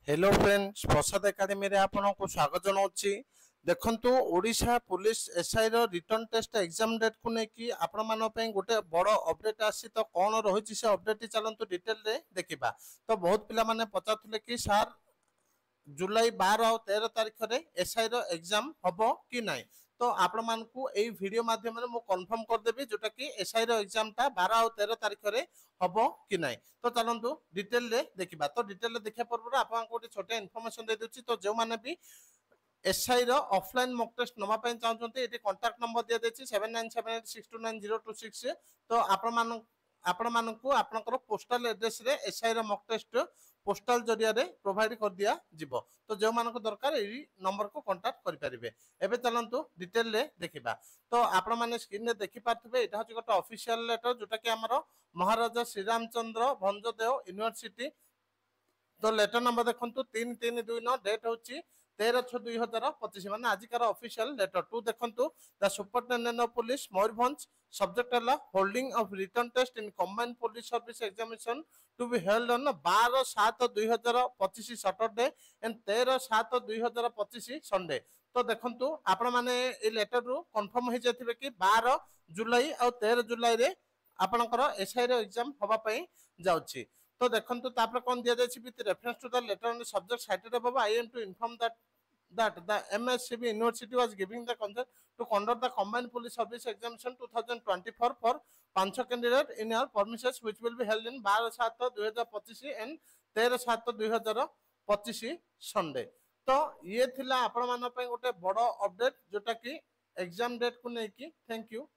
Hello friends प्रसाद academy रे आपको स्वागत जनाऊँगी। देखंतु ओडिशा पुलिस एसआई रो रिटर्न टेस्ट एग्जाम डेट को लेकिन आपण मान गोटे बड़ अपडेट आसी तो कौन रही से अपडेट चलतु डिटेल रे देखा। तो बहुत पिला माने पचारुले कि सार जुलाई 12 और 13 तारीख रे एसआई रो एग्जाम हबो कि नाई। तो आपण मानकु एई वीडियो माध्यम रे मु कंफर्म कर देबी जोटा कि एसआई रो एग्जाम ता 12 और 13 तारीख रे हबो कि नाई। तो चलंतु डिटेल रे देखिबा। तो डिटेल रे देखिया पूर्व आपन को छोटे इन्फॉर्मेशन दे दूची। तो जो माने भी एसआई रो ऑफलाइन मॉक टेस्ट नवा ପାଇଁ ଚାହୁଁଛନ୍ତି ଏଠି କଣ୍ଟାକ୍ଟ ନମ୍ବର ଦିଆ ଦେଇଛି 7978629026। तो आपण मानकु आपनकर पोस्टल एड्रेस रे एसआई रो मॉक टेस्ट पोस्टल जरिया रे प्रोवाइड कर दिया जिवो। तो जो मानको दरकार एई नंबर को कांटेक्ट करि परिबे। एबे चलंतु डिटेल रे देखिबा। तो आपण माने स्क्रीन रे देखि पारथबे एटा होची गोटे ऑफिशियल लेटर जोटा कि हमरो महाराजा श्रीरामचंद्र भंजदेव यूनिवर्सिटी। तो लेटर नंबर देखो 3329 डेट हूँ 13/6/2025 मान आजिकार ऑफिशियल लेटर टू देखो the superintendent of police Mayurbhanj subject है holding of written test in combined police service examination to be held on 12/7/2025 Saturday and 13/7/2025 Sunday. तो देखो आपण मैंने लेटर रू कन्फर्म हो जाते कि 12 जुलाई और 13 जुलाई रे आपनकर एसआई रो एग्जाम हवा पई जाउची। तो देखंतु तापर कोन दिया जायछि with reference to the letter on the subject cited above I am to inform that the MSCB University was giving the consent to conduct the combined police service examination 2024 for 5 candidate in your premises which will be held in 12/7/2025 and 13/7/2025 Sunday. तो ये थिला आपण मान पय गोटे बड़ update जोटा कि एग्जाम डेट को लेकी। Thank you.